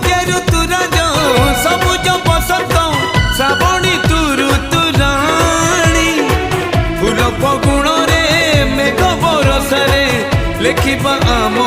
ଯେ ଋତୁରାଜ ସବୁଜ ବସନ୍ତ ଶ୍ରାବଣୀ ତୁ ଋତୁରାଣୀ ଫୁଲ ଫଗୁଣରେ ମେଘ ବରଷରେ ଲେଖିବା ଆମ